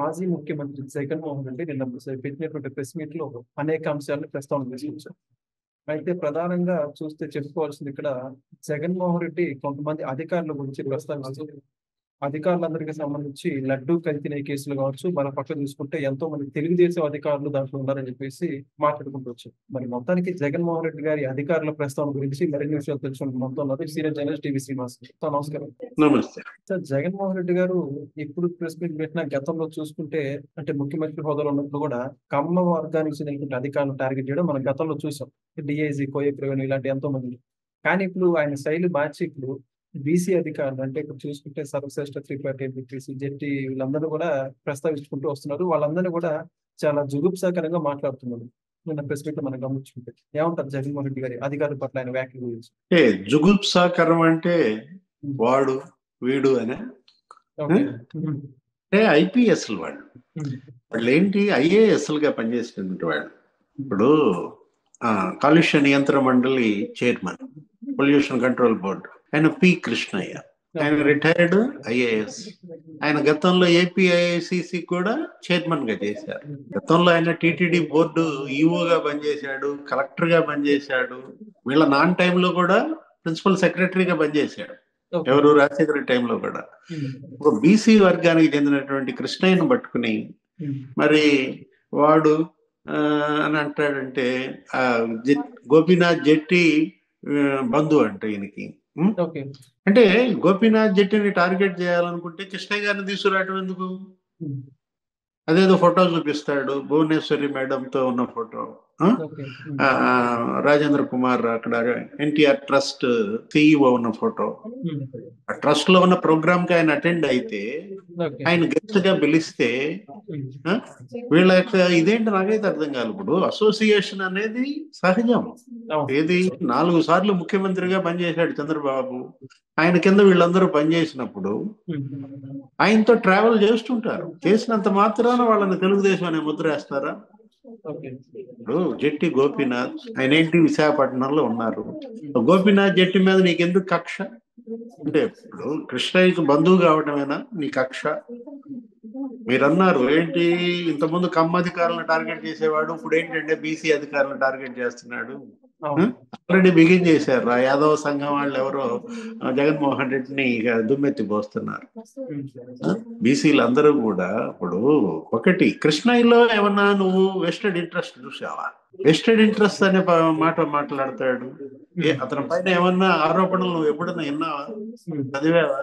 మాజీ ముఖ్యమంత్రి జగన్మోహన్ రెడ్డి నిన్న పెట్టినటువంటి ప్రెస్ మీట్ లో అనేక అంశాలను ప్రస్తావన తీసుకొచ్చారు. అయితే ప్రధానంగా చూస్తే చెప్పుకోవాల్సింది ఇక్కడ జగన్మోహన్ రెడ్డి కొంతమంది అధికారుల గురించి ప్రస్తావిస్తూ అధికారులందరికీ సంబంధించి లడ్డూ కల్తీ కేసులు కావచ్చు, మన పక్కన చూసుకుంటే ఎంతో మంది తెలుగుదేశం అధికారులు దాంట్లో ఉన్నారని చెప్పేసి మాట్లాడుకుంటూ వచ్చారు. మరి మొత్తానికి జగన్మోహన్ రెడ్డి గారి అధికారుల ప్రస్తావన గురించి మరిన్ని విషయాలు తెలుసుకుంటూ మొత్తం ఉన్నారు సీనియర్ జర్నలిస్ట్ టీవీ శ్రీనివాస్. నమస్కారం. నమస్తే సార్, జగన్మోహన్ రెడ్డి గారు ఎప్పుడు ప్రెస్ మీట్ పెట్టినా గతంలో చూసుకుంటే అంటే ముఖ్యమంత్రి హోదాలో ఉన్నప్పుడు కూడా కమ్మ వర్గానికి చెందినటువంటి అధికారులను టార్గెట్ చేయడం మనం గతంలో చూసాం. డిఐజీ, కోయ ప్రవీణ్ ఇలాంటి ఎంతో మంది. కానీ ఇప్పుడు ఆయన శైలి మార్చి ఇప్పుడు బీసీ అధికారులు అంటే ఇప్పుడు చూసుకుంటే సర్వశ్రేష్ఠ త్రిపాఠి, బీపీసీ, జెట్టి వీళ్ళందరూ కూడా ప్రస్తావించుకుంటూ వస్తున్నారు. వాళ్ళందరినీ కూడా చాలా జుగుప్సాకరంగా మాట్లాడుతున్నారు. నిన్న ప్రెస్ మీట్ లో మనం గమనించుకుంటే ఏమంటారు జగన్మోహన్ రెడ్డి గారి అధికారుల పట్ల ఆయన వ్యాఖ్యల గురించి? జుగుప్సాకరం అంటే వాడు వీడు అనే ఐపీఎస్ వాళ్ళు ఏంటి ఐఏఎస్లుగా పనిచేసినటువంటి వాళ్ళు. ఇప్పుడు కాలుష్య నియంత్రణ మండలి చైర్మన్, పొల్యూషన్ కంట్రోల్ బోర్డు ఆయన పి కృష్ణయ్య, ఆయన రిటైర్డ్ ఐఏఎస్. ఆయన గతంలో ఏపీఐఐసిసి కూడా చైర్మన్ గా చేశారు. గతంలో ఆయన టిటిడి బోర్డు ఈఓగా పనిచేశాడు, కలెక్టర్ గా పనిచేశాడు. వీళ్ళ నాన్ టైంలో కూడా ప్రిన్సిపల్ సెక్రటరీగా పనిచేశాడు. ఎవరు రాజశేఖర టైంలో కూడా. ఒక బీసీ వర్గానికి చెందినటువంటి కృష్ణయ్యను పట్టుకుని మరి వాడు అని అంటాడంటే గోపీనాథ్ జెట్టి బంధు అంట ఈయనకి. అంటే గోపీనాథ్ జెట్టిని టార్గెట్ చేయాలనుకుంటే కృష్ణయ్య గారిని తీసుకురావటం ఎందుకు? అదేదో ఫోటో చూపిస్తాడు, భువనేశ్వరి మేడంతో ఉన్న ఫోటో, రాజేంద్ర కుమార్ అక్కడ ఎన్టీఆర్ ట్రస్ట్ సిఇఓ ఉన్న ఫోటో. ఆ ట్రస్ట్ లో ఉన్న ప్రోగ్రామ్ కి ఆయన అటెండ్ అయితే ఆయన గెస్ట్ గా పిలిస్తే వీళ్ళ యొక్క ఇదేంటి నాకైతే అర్థం కాదు. ఇప్పుడు అసోసియేషన్ అనేది సహజం. ఏది 4 సార్లు ముఖ్యమంత్రిగా పనిచేశాడు చంద్రబాబు. ఆయన కింద వీళ్ళందరూ పనిచేసినప్పుడు ఆయనతో ట్రావెల్ చేస్తుంటారు. చేసినంత మాత్రాన వాళ్ళని తెలుగుదేశం అనే ముద్ర వేస్తారా? ఇప్పుడు జెట్టి గోపీనాథ్ ఆయన ఏంటి విశాఖపట్నంలో ఉన్నారు. గోపీనాథ్ జెట్టి మీద నీకెందుకు కక్ష? అంటే ఇప్పుడు కృష్ణయ్యకి బంధువు కావటమేనా నీ కక్ష? మీరన్నారు ఏంటి ఇంతకుముందు కమ్మ అధికారులను టార్గెట్ చేసేవాడు, ఇప్పుడు ఏంటంటే బీసీ అధికారులను టార్గెట్ చేస్తున్నాడు. ఆల్రెడీ బిగిన్ చేశారు. ఆ యాదవ సంఘం వాళ్ళు ఎవరో జగన్మోహన్ రెడ్డిని దుమ్మెత్తి పోస్తున్నారు. బీసీలు అందరూ కూడా ఇప్పుడు ఒకటి కృష్ణయ్యలో ఏమన్నా నువ్వు వెస్టెడ్ ఇంట్రెస్ట్ చూసావా? వెస్టెడ్ ఇంట్రెస్ట్ అనే మాట మాట్లాడతాడు. అతని పైన ఏమన్నా ఆరోపణలు నువ్వు ఎప్పుడన్నా విన్నావా, చదివావా?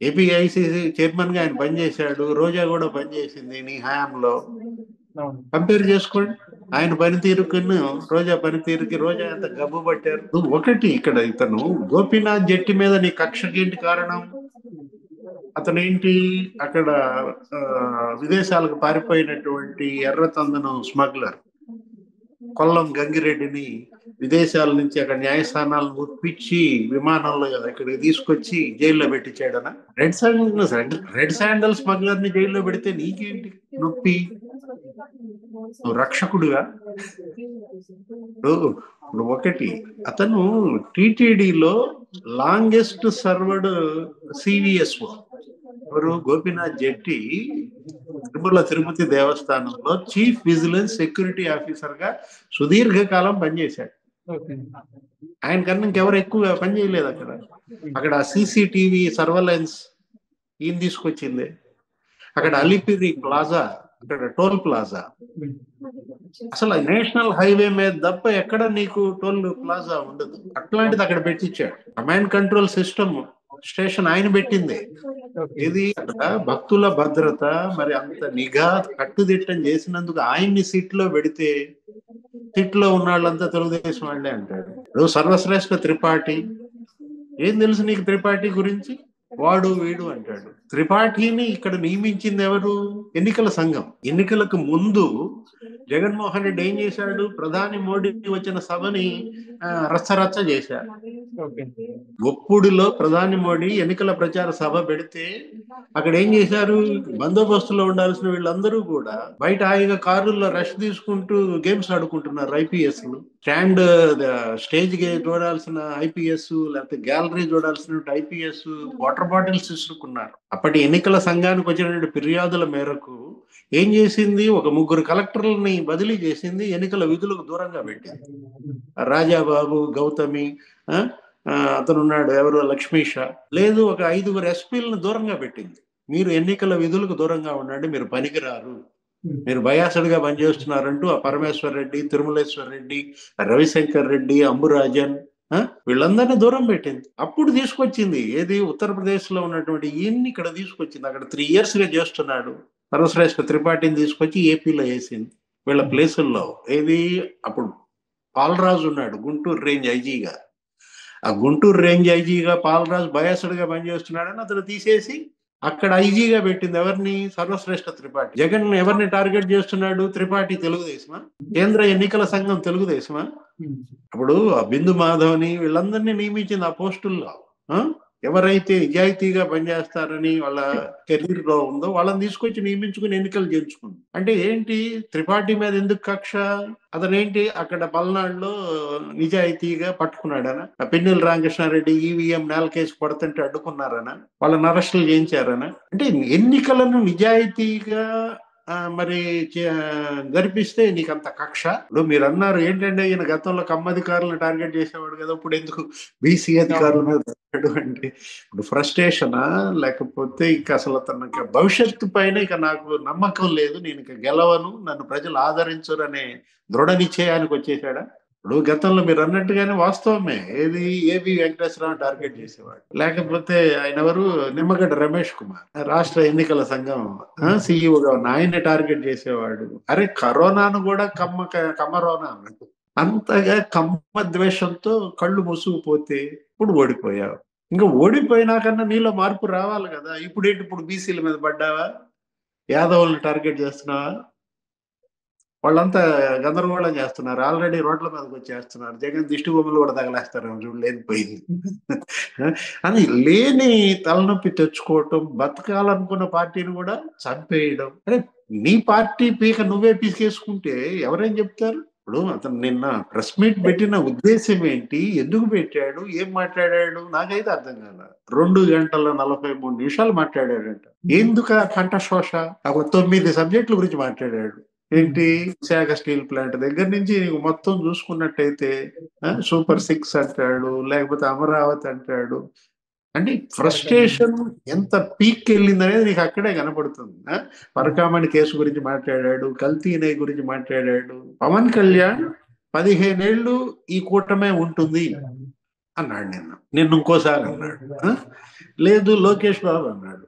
ఏపీఐసిసి చైర్మన్ గా ఆయన పనిచేశాడు, రోజా కూడా పనిచేసింది నీ హయాంలో. కంపేర్ చేసుకోండి ఆయన పనితీరుకు రోజా పనితీరుకి. రోజా ఎంత గబ్బు పట్టారు. ఒకటి ఇక్కడ ఇతను గోపీనాథ్ జెట్టి మీద నీ కక్షకి ఏంటి కారణం? అతను ఏంటి అక్కడ విదేశాలకు పారిపోయినటువంటి ఎర్రతందనం స్మగ్లర్ కొల్లం గంగిరెడ్డిని విదేశాల నుంచి అక్కడ న్యాయస్థానాలను ఒప్పించి విమానంలో ఇక్కడికి తీసుకొచ్చి జైల్లో పెట్టించాడనా? రెడ్ శాండల్ స్మగ్లర్ ని జైల్లో పెడితే నీకేంటి నొప్పి? నువ్వు రక్షకుడుగా? ఇప్పుడు ఒకటి అతను టిటిడిలో లాంగెస్ట్ సర్వర్డ్ సివిఎస్ఓ ఎవరు? గోపీనాథ్ జెట్టి తిరుమల తిరుపతి దేవస్థానంలో చీఫ్ విజిలెన్స్ సెక్యూరిటీ ఆఫీసర్ గా సుదీర్ఘకాలం పనిచేశాడు. ఆయన కన్నా ఇంకెవరు ఎక్కువ పనిచేయలేదు అక్కడ. అక్కడ సీసీటీవీ సర్వలెన్స్ ఈయన తీసుకొచ్చింది. అక్కడ అలిపిరి ప్లాజా, అక్కడ టోల్ ప్లాజా, అసలు నేషనల్ హైవే మీద తప్ప ఎక్కడ నీకు టోల్ ప్లాజా ఉండదు. అట్లాంటిది అక్కడ పెట్టించాడు. కమాండ్ కంట్రోల్ సిస్టమ్ స్టేషన్ ఆయన పెట్టింది. ఇది అక్కడ భక్తుల భద్రత మరి అంత నిఘా కట్టుదిట్టం చేసినందుకు ఆయన్ని సీట్ లో పెడితే సీట్ లో ఉన్న వాళ్ళంతా తెలుగుదేశం వాళ్ళే అంటాడు. సర్వశ్రేష్ఠ త్రిపాఠి, ఏం తెలుసు నీకు త్రిపాఠి గురించి? వాడు వీడు అంటాడు. త్రిపాఠిని ఇక్కడ నియమించింది ఎవరు? ఎన్నికల సంఘం. ఎన్నికలకు ముందు జగన్మోహన్ రెడ్డి ఏం చేశాడు? ప్రధాని మోడీ వచ్చిన సభని రచ్చరచ్చ చేశారు. ఒప్పుడులో ప్రధాని మోడీ ఎన్నికల ప్రచార సభ పెడితే అక్కడ ఏం చేశారు? బందోబస్తులో ఉండాల్సిన వీళ్ళందరూ కూడా బయట హాయిగా కారుల్లో రష్ తీసుకుంటూ గేమ్స్ ఆడుకుంటున్నారు. ఐపీఎస్లు స్టేజ్ చూడాల్సిన ఐపీఎస్, లేకపోతే గ్యాలరీ చూడాల్సిన ఐపీఎస్ వాటర్ బాటిల్స్ తీసుకున్నారు. అప్పటి ఎన్నికల సంఘానికి వచ్చినటువంటి ఫిర్యాదుల మేరకు ఏం చేసింది? ఒక 3 కలెక్టర్లని బదిలీ చేసింది, ఎన్నికల విధులకు దూరంగా పెట్టింది. రాజాబాబు, గౌతమి, అతను ఉన్నాడు ఎవరు, లక్ష్మీష, లేదు ఒక 5 ఎస్పీలను దూరంగా పెట్టింది. మీరు ఎన్నికల విధులకు దూరంగా ఉండండి, మీరు పనికిరారు, మీరు బయాసడ్గా పనిచేస్తున్నారంటూ ఆ పరమేశ్వర్ రెడ్డి, తిరుమలేశ్వర్ రెడ్డి, రవిశంకర్ రెడ్డి, అంబురాజన్ వీళ్ళందరినీ దూరం పెట్టింది. అప్పుడు తీసుకొచ్చింది ఏది? ఉత్తరప్రదేశ్ లో ఉన్నటువంటి ఈయన్ని ఇక్కడ తీసుకొచ్చింది. అక్కడ 3 years గా చేస్తున్నాడు. సర్వశ్రేష్ఠ త్రిపాఠిని తీసుకొచ్చి ఏపీలో వేసింది వీళ్ళ ప్లేసుల్లో. ఏది? అప్పుడు పాలరాజు ఉన్నాడు గుంటూరు రేంజ్ ఐజీగా. ఆ గుంటూరు రేంజ్ ఐజీగా పాలరాజు బయాసడ్గా పనిచేస్తున్నాడని అతను తీసేసి అక్కడ ఐజీగా పెట్టింది ఎవరిని? సర్వశ్రేష్ఠ త్రిపాఠి. జగన్ ఎవరిని టార్గెట్ చేస్తున్నాడు? త్రిపాఠి తెలుగుదేశమా? కేంద్ర ఎన్నికల సంఘం తెలుగుదేశమా? అప్పుడు ఆ బిందు మాధవ్ని వీళ్ళందరినీ నియమించింది ఆ పోస్టుల్లో. ఎవరైతే నిజాయితీగా పనిచేస్తారని వాళ్ళ కెరీర్ లో ఉందో వాళ్ళని తీసుకొచ్చి నియమించుకుని ఎన్నికలు చేయించుకుంది. అంటే ఏంటి? త్రిపాఠి మీద ఎందుకు కక్ష? అతనేంటి అక్కడ పల్నాడులో నిజాయితీగా పట్టుకున్నాడనా? పిన్నెల రామకృష్ణారెడ్డి ఈవీఎం కేసు పడుతుంటే అడ్డుకున్నారనా? వాళ్ళని అరెస్టులు చేయించారనా? అంటే ఎన్నికలను నిజాయితీగా మరి జరిపిస్తే నీకు అంత కక్ష? ఇప్పుడు మీరు అన్నారు ఏంటంటే ఈయన గతంలో కమ్మధికారులను టార్గెట్ చేసేవాడు కదా, ఇప్పుడు ఎందుకు బీసీ అధికారుల మీద అంటే ఇప్పుడు ఫ్రస్ట్రేషనా? లేకపోతే ఇక అసలు తనకి భవిష్యత్తు పైన ఇక నాకు నమ్మకం లేదు, నేను ఇక గెలవను, నన్ను ప్రజలు ఆదరించరు అనే దృఢ నిశ్చయానికి వచ్చేసాడా? ఇప్పుడు గతంలో మీరు అన్నట్టుగానే వాస్తవమే. ఏది? ఏబి వెంకటేశ్వరరావు టార్గెట్ చేసేవాడు, లేకపోతే ఆయన ఎవరు, నిమ్మగడ్డ రమేష్ కుమార్ రాష్ట్ర ఎన్నికల సంఘం సిఇఓగా ఉన్న ఆయన్ని టార్గెట్ చేసేవాడు. అరే కరోనాను కూడా కమ్మరోనా అన్నట్టు అంతగా కమ్మ ద్వేషంతో కళ్ళు మూసుకుపోతే ఇప్పుడు ఓడిపోయావు. ఇంకా ఓడిపోయినాకన్నా నీలో మార్పు రావాలి కదా. ఇప్పుడేంటి? ఇప్పుడు బీసీల మీద పడ్డావా? యాదవుల్ని టార్గెట్ చేస్తున్నావా? వాళ్ళంతా గందరగోళం చేస్తున్నారు, ఆల్రెడీ రోడ్ల మీదకి వచ్చేస్తున్నారు. జగన్ దిష్టి బొమ్మలు కూడా తగలేస్తారు, చూడు లేనిపోయింది అని లేని తలనొప్పి తెచ్చుకోవటం, బతకాలనుకున్న పార్టీని కూడా చంపేయడం. అరే నీ పార్టీ పీక నువ్వే పీకేసుకుంటే ఎవరేం చెప్తారు? ఇప్పుడు అతను నిన్న ప్రెస్ మీట్ పెట్టిన ఉద్దేశం ఏంటి? ఎందుకు పెట్టాడు? ఏం మాట్లాడాడు? నాకైతే అర్థం కాల. 2 గంటల 43 నిమిషాలు మాట్లాడాడంట. ఎందుకు కంఠశోష? 9 సబ్జెక్టుల గురించి మాట్లాడాడు. ఏంటి? విశాఖ స్టీల్ ప్లాంట్ దగ్గర నుంచి నీకు మొత్తం చూసుకున్నట్టయితే సూపర్ 6 అంటాడు, లేకపోతే అమరావతి అంటాడు. అంటే ఫ్రస్ట్రేషన్ ఎంత పీక్ వెళ్ళింది అనేది నీకు అక్కడే కనపడుతుంది. పరకామణి కేసు గురించి మాట్లాడాడు, కల్తీనే గురించి మాట్లాడాడు. పవన్ కళ్యాణ్ 15 ఏళ్ళు ఈ కూటమే ఉంటుంది అన్నాడు. నిన్న ఇంకోసారి అన్నాడు. లేదు లోకేష్ బాబు అన్నాడు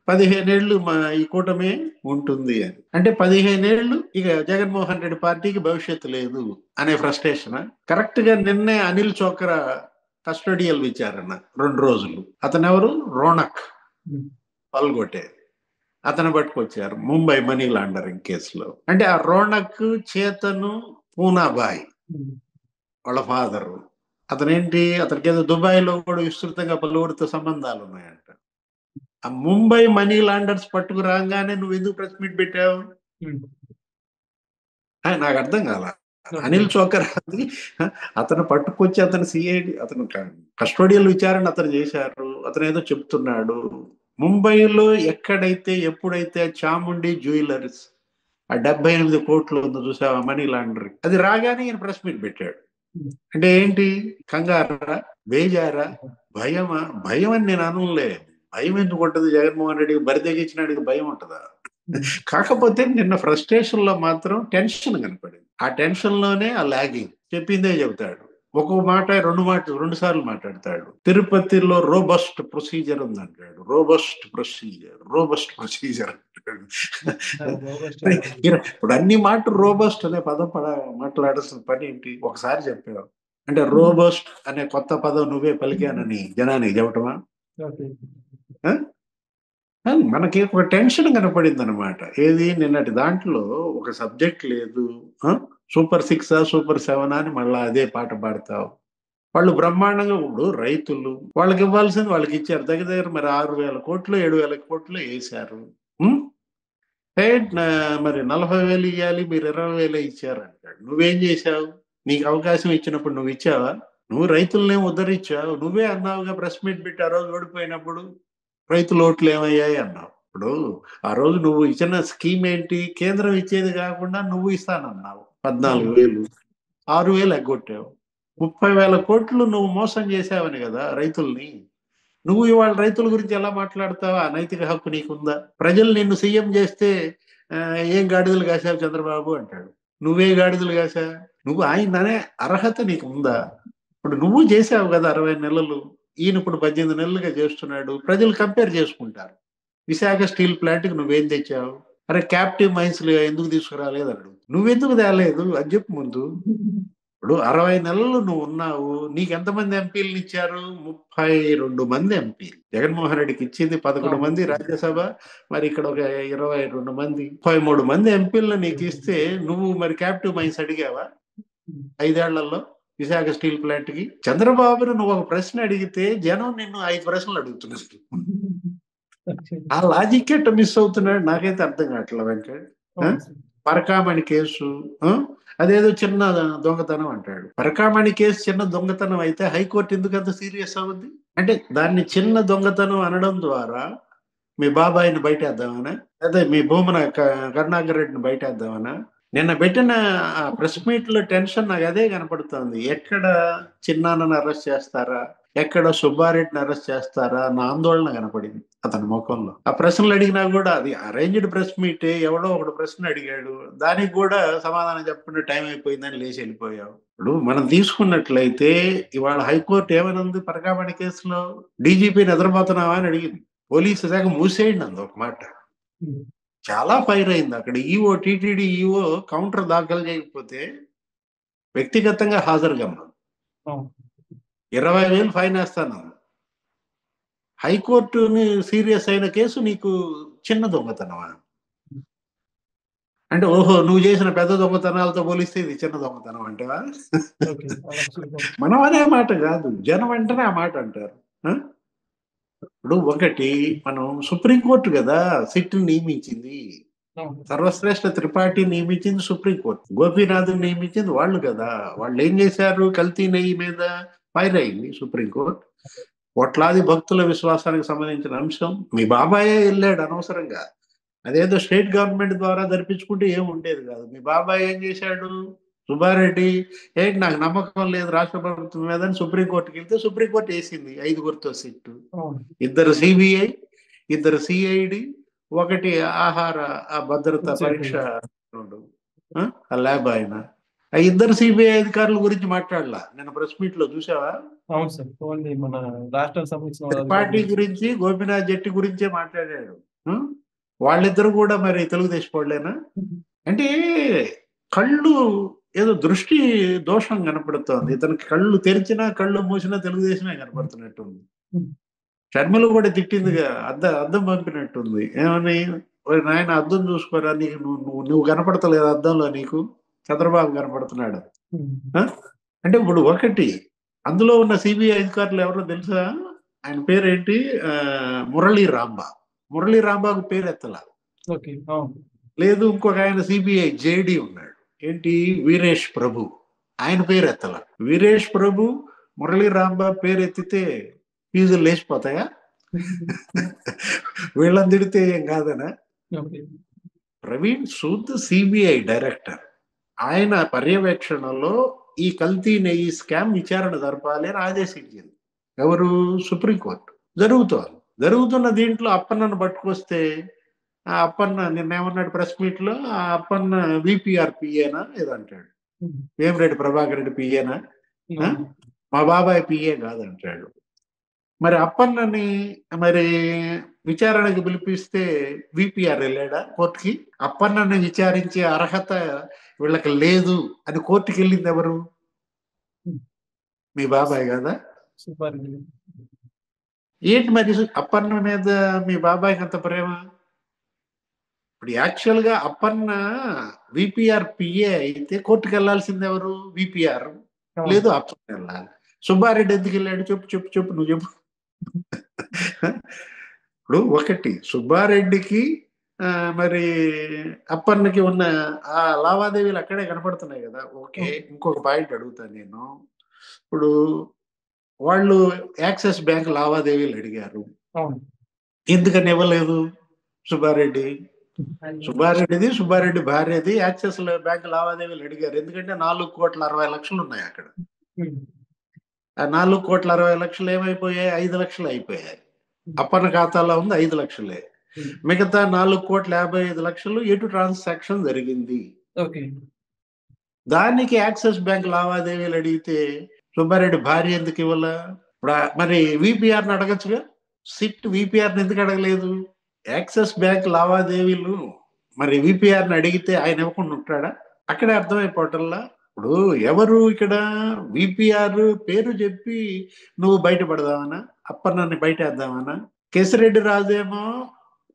15 ఏళ్ళు ఈ కూటమే ఉంటుంది అని. అంటే 15 ఏళ్ళు ఇక జగన్మోహన్ రెడ్డి పార్టీకి భవిష్యత్తు లేదు అనే ఫ్రస్ట్రేషన్. కరెక్ట్ గా నిన్నే అనిల్ చోక్రా కస్టోడియల్ విచారణ 2 రోజులు. అతను ఎవరు? రోనక్ పల్గొట్టే. అతను పట్టుకొచ్చారు ముంబై మనీ లాండరింగ్ కేసులో. అంటే ఆ రోనక్, చేతను, పూనాబాయ్ వాళ్ళ ఫాదరు. అతనేంటి? అతనికి ఏదో దుబాయ్లో కూడా విస్తృతంగా పలువురితో సంబంధాలు ఉన్నాయంట. ఆ ముంబై మనీ లాండర్స్ పట్టుకురాగానే నువ్వు ఎందుకు ప్రెస్ మీట్ పెట్టావు? నాకు అర్థం కాల. అనిల్ చోకర్ అతను పట్టుకొచ్చి అతను సిఐడి, అతను కస్టోడియల్ విచారణ అతను చేశారు. అతను ఏదో చెప్తున్నాడు. ముంబైలో ఎక్కడైతే ఎప్పుడైతే చాముండి జ్యువెలర్స్ ఆ 78 కోట్లు ఉందో చూసావా మనీ లాండరింగ్, అది రాగానే ఈయన ప్రెస్ మీట్ పెట్టాడు. అంటే ఏంటి? కంగారా? బేజారా? భయమా? భయం అని నేను అనలే. భయం ఎందుకు ఉంటుంది? జగన్మోహన్ రెడ్డికి బరి తెగించినాడికి భయం ఉంటుందా? కాకపోతే నిన్న ఫ్రస్ట్రేషన్ లో మాత్రం టెన్షన్ కనపడింది. ఆ టెన్షన్ లోనే ఆ లాగింగ్ చెప్పిందే చెబుతాడు. ఒక్కొక్క మాట 2 సార్లు మాట్లాడతాడు. తిరుపతిలో రోబస్ట్ ప్రొసీజర్ ఉందంటాడు. రోబస్ట్ ప్రొసీజర్ అంటాడు. ఇప్పుడు అన్ని మాటలు రోబస్ట్ అనే పదం మాట్లాడాల్సిన పని ఏంటి? ఒకసారి చెప్పావు అంటే రోబస్ట్ అనే కొత్త పదం నువ్వే పలికానని జనానికి చెప్పటమా? మనకి ఒక టెన్షన్ కనపడింది అనమాట. ఏది నిన్నటి దాంట్లో ఒక సబ్జెక్ట్ లేదు, సూపర్ 6 సూపర్ 7 అని మళ్ళీ అదే పాట పాడతావు. వాళ్ళు బ్రహ్మాండంగా ఇప్పుడు రైతులు వాళ్ళకి ఇవ్వాల్సింది వాళ్ళకి ఇచ్చారు. దగ్గర దగ్గర మరి 6,000 కోట్లు 7,000 కోట్లు వేశారు. మరి 40,000 ఇవ్వాలి, మీరు 20,000 ఇచ్చారు అంటాడు. నువ్వేం చేశావు? నీకు అవకాశం ఇచ్చినప్పుడు నువ్వు ఇచ్చావా? నువ్వు రైతులనే ఉద్ధరించావు. నువ్వే అన్నావుగా ప్రెస్ మీట్ పెట్టి ఆ రోజు ఓడిపోయినప్పుడు రైతుల ఓట్లు ఏమయ్యాయి అన్నావు. ఇప్పుడు ఆ రోజు నువ్వు ఇచ్చిన స్కీమ్ ఏంటి? కేంద్రం ఇచ్చేది కాకుండా నువ్వు ఇస్తానన్నావు 14,000, 6,000 ఎగ్గొట్టావు. 30,000 కోట్లు నువ్వు మోసం చేశావని కదా రైతుల్ని. నువ్వు ఇవాళ రైతుల గురించి ఎలా మాట్లాడతావా? నైతిక హక్కు నీకుందా? ప్రజలు నిన్ను సీఎం చేస్తే ఏం గాడిదలు కాసావు చంద్రబాబు అంటాడు. నువ్వే గాడిదలు కాసా? నువ్వు ఆయన అనే అర్హత నీకు ఉందా? ఇప్పుడు నువ్వు చేసావు కదా 60 నెలలు, ఈయన ఇప్పుడు 18 నెలలుగా చేస్తున్నాడు. ప్రజలు కంపేర్ చేసుకుంటారు. విశాఖ స్టీల్ ప్లాంట్కి నువ్వేం తెచ్చావు? అరే క్యాప్టివ్ మైన్స్ ఎందుకు తీసుకురాలేదు అన్నాడు. నువ్వెందుకు తేలేదు అది చెప్పు ముందు. ఇప్పుడు 60 నెలలు నువ్వు ఉన్నావు. నీకు ఎంతమంది ఎంపీలను ఇచ్చారు? 32 మంది ఎంపీలు. జగన్మోహన్ రెడ్డికి ఇచ్చింది 11 మంది రాజ్యసభ, మరి ఇక్కడ ఒక 22 మంది, 33 మంది ఎంపీలను నీకు ఇస్తే నువ్వు మరి క్యాప్టివ్ మైన్స్ అడిగావా 5 ఏళ్లలో విశాఖ స్టీల్ ప్లాంట్ కి? చంద్రబాబును నువ్వు ఒక ప్రశ్న అడిగితే జనం నిన్ను 5 ప్రశ్నలు అడుగుతున్నారు. ఆ లాజిక్ ఎట్ట మిస్ అవుతున్నాడు నాకైతే అర్థం కావట్లేదు వెంకట్. పరకామణి కేసు అదేదో చిన్న దొంగతనం అంటాడు. పరకామణి కేసు చిన్న దొంగతనం అయితే హైకోర్టు ఎందుకు అంత సీరియస్ అవుద్ది? అంటే దాన్ని చిన్న దొంగతనం అనడం ద్వారా మీ బాబాయిని బయటేద్దామనా, అదే మీ భూమన కరుణాకర్ రెడ్డిని బయటేద్దామనా? నిన్న పెట్టిన ప్రెస్ మీట్ లో టెన్షన్ నాకు అదే కనపడుతోంది. ఎక్కడ చిన్నాన్నను అరెస్ట్ చేస్తారా, ఎక్కడ సుబ్బారెడ్డిని అరెస్ట్ చేస్తారా అన్న ఆందోళన కనపడింది అతని ముఖంలో. ఆ ప్రశ్నలు అడిగినా కూడా అది అరేంజ్డ్ ప్రెస్ మీటే, ఎవడో ఒకడు ప్రశ్న అడిగాడు, దానికి కూడా సమాధానం చెప్పకుండా టైం అయిపోయిందని లేచి వెళ్ళిపోయావు. ఇప్పుడు మనం తీసుకున్నట్లయితే ఇవాళ హైకోర్టు ఏమనుంది? పరకామణి కేసులో డీజీపీ నిద్రపోతున్నావా అని అడిగింది. పోలీసు శాఖ మూసేయండి అంది ఒక మాట. చాలా ఫైర్ అయింది అక్కడ. ఈఓ టీటీడీ ఈఓ కౌంటర్ దాఖలు చేయకపోతే వ్యక్తిగతంగా హాజరుగమ్మా 20,000 ఫైన్ వేస్తాను. హైకోర్టుని సీరియస్ అయిన కేసు నీకు చిన్న దొంగతనమా? అంటే ఓహో నువ్వు చేసిన పెద్ద దొంగతనాలతో పోలిస్తే ఇది చిన్న దొంగతనం అంటావా? మనం అనే మాట కాదు, జనం వెంటనే ఆ మాట అంటారు. ఇప్పుడు ఒకటి మనం సుప్రీంకోర్టు కదా సిట్ నియమించింది, సర్వశ్రేష్ఠ త్రిపాఠి నియమించింది సుప్రీంకోర్టు, గోపీనాథ్ నియమించింది వాళ్ళు కదా. వాళ్ళు ఏం చేశారు? కల్తీ నెయ్యి మీద ఫైర్ అయింది సుప్రీంకోర్టు. కోట్లాది భక్తుల విశ్వాసానికి సంబంధించిన అంశం. మీ బాబాయే వెళ్ళాడు అనవసరంగా. అదేదో స్టేట్ గవర్నమెంట్ ద్వారా జరిపించుకుంటే ఏం ఉండేది కాదు. మీ బాబాయ్ ఏం చేశాడు? సుబ్బారెడ్డి ఏంటి నాకు నమ్మకం లేదు రాష్ట్ర ప్రభుత్వం మీద అని సుప్రీంకోర్టుకి వెళ్తే సుప్రీంకోర్టు వేసింది 5గురితో సిట్టు. 2 సిబిఐ, 2 సిఐడి, 1 ఆహార భద్రత పరీక్ష ల్యాబ్ ఆయన. ఆ 2 సిబిఐ అధికారుల గురించి మాట్లాడలా నిన్న ప్రెస్ మీట్ లో చూసావా? అవును సార్, ఓన్లీ మన రాష్ట్రానికి సంబంధించిన పార్టీ గురించి గోపీనాథ్ జెట్టి గురించే మాట్లాడాడు. వాళ్ళిద్దరు కూడా మరి తెలుగుదేశం వాళ్ళేనా? అంటే కళ్ళు ఏదో దృష్టి దోషం కనపడుతోంది. ఇతనికి కళ్ళు తెరిచినా కళ్ళు మూసినా తెలుగుదేశమే కనపడుతున్నట్టుంది. షర్మిల కూడా తిట్టిందిగా, అద్దం పంపినట్టుంది. ఏమని? నాయన అద్దం చూసుకోరా, నీకు నువ్వు కనపడతలేదు అద్దంలో, నీకు చంద్రబాబు కనపడుతున్నాడు. అంటే ఇప్పుడు ఒకటి అందులో ఉన్న సిబిఐ అధికారులు ఎవరో తెలుసా? ఆయన పేరేంటి? మురళీ రాంబాబు పేరు ఎత్తలా. లేదు, ఇంకొక ఆయన సిబిఐ జేడి ఉన్నాడు, ఏంటి వీరేష్ ప్రభు, ఆయన పేరు ఎత్తలా. వీరేష్ ప్రభు, మురళీ రాంబాబు పేరు ఎత్తితే ఫీజులు లేచిపోతాయా? వీళ్ళని తిడితే ఏం కాదనా? ప్రవీణ్ సూద్ సిబిఐ డైరెక్టర్, ఆయన పర్యవేక్షణలో ఈ కల్తీ నెయ్యి స్కామ్ విచారణ జరపాలి అని ఆదేశించింది ఎవరు? సుప్రీంకోర్టు. జరుగుతున్న దీంట్లో అప్పన్నను పట్టుకొస్తే ఆ అప్పన్న నిన్నేమన్నాడు ప్రెస్ మీట్ లో? ఆ అప్పన్న విపిఆర్ పిఏనా ఏదంటాడు. వేమిరెడ్డి ప్రభాకర్ రెడ్డి పిఏనా? మా బాబాయ్ పిఏ కాదంటాడు. మరి అప్పన్నని మరి విచారణకు పిలిపిస్తే విపిఆర్ వెళ్ళాడా కోర్టుకి? అప్పన్నని విచారించే అర్హత వీళ్ళకి లేదు అని కోర్టుకి వెళ్ళింది ఎవరు? మీ బాబాయ్ కదా. ఏంటి మరి అప్పన్న మీద మీ బాబాయ్కి అంత ప్రేమ? ఇప్పుడు యాక్చువల్ గా అప్పన్న విపిఆర్ పిఏ అయితే కోర్టుకు వెళ్లాల్సింది ఎవరు? విపిఆర్, లేదు అప్పన్న వెళ్ళాలి. సుబ్బారెడ్డి ఎందుకు వెళ్ళాడు? చెప్పు నువ్వు చెప్పు. ఇప్పుడు ఒకటి సుబ్బారెడ్డికి మరి అప్పన్నకి ఉన్న ఆ లావాదేవీలు అక్కడే కనపడుతున్నాయి కదా. ఓకే, ఇంకొక పాయింట్ అడుగుతాను నేను. ఇప్పుడు వాళ్ళు యాక్సిస్ బ్యాంక్ లావాదేవీలు అడిగారు, ఎందుకని ఇవ్వలేదు సుబ్బారెడ్డి? సుబ్బారెడ్డి భార్యది యాక్సిస్ బ్యాంక్ లావాదేవీలు అడిగారు, ఎందుకంటే 4,60,00,000 ఉన్నాయి అక్కడ. ఆ 4,60,00,000 ఏమైపోయాయి? 5 లక్షలు అయిపోయాయి. అప్పన్న ఖాతాలో ఉంది 5 లక్షలే. మిగతా 4,55,00,000 ఎటు ట్రాన్సాక్షన్ జరిగింది. దానికి యాక్సిస్ బ్యాంక్ లావాదేవీలు అడిగితే సుబ్బారెడ్డి భార్య ఎందుకు ఇవ్వాల? మరి విపిఆర్ని అడగచ్చుగా. సిట్ విపిఆర్ని ఎందుకు అడగలేదు? యాక్సిస్ బ్యాంక్ లావాదేవీలు మరి విపిఆర్ని అడిగితే ఆయన ఇవ్వకుండా ఉంటాడా? అక్కడే అర్థమైపోవటంలా. ఇప్పుడు ఎవరు ఇక్కడ విపిఆర్ పేరు చెప్పి నువ్వు బయటపడదామనా? అప్పన్నని బయటేద్దామనా? కేసిరెడ్డి రాజేమో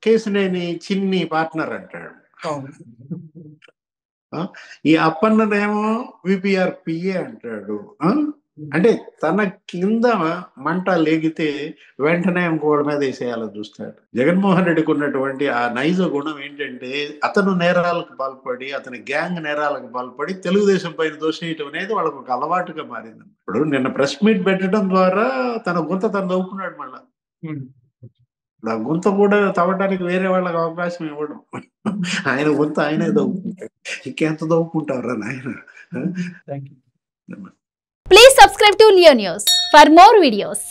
కేసినేని చిన్ని పార్ట్నర్ అంటాడు, ఈ అప్పన్ననేమో విపిఆర్ పిఏ అంటాడు. అంటే తన కింద మంట లేగితే వెంటనే ఇంకోటి మీద వేసేయాలని చూస్తాడు. జగన్మోహన్ రెడ్డికి ఉన్నటువంటి ఆ నైజ గుణం ఏంటంటే అతను నేరాలకు పాల్పడి, అతని గ్యాంగ్ నేరాలకు పాల్పడి తెలుగుదేశం పైన దోషేయటం అనేది వాళ్ళకు ఒక అలవాటుగా మారింది. ఇప్పుడు నిన్న ప్రెస్ మీట్ పెట్టడం ద్వారా తన గుంత తను దవ్వుకున్నాడు. మళ్ళా ఆ గుంత కూడా తవ్వడానికి వేరే వాళ్ళకి అవకాశం ఇవ్వడం. ఆయన గుంత ఆయనే దవ్వుకుంటాడు, ఇంకెంత దవ్వుకుంటారా నాయన. Please subscribe to Leo News for more videos.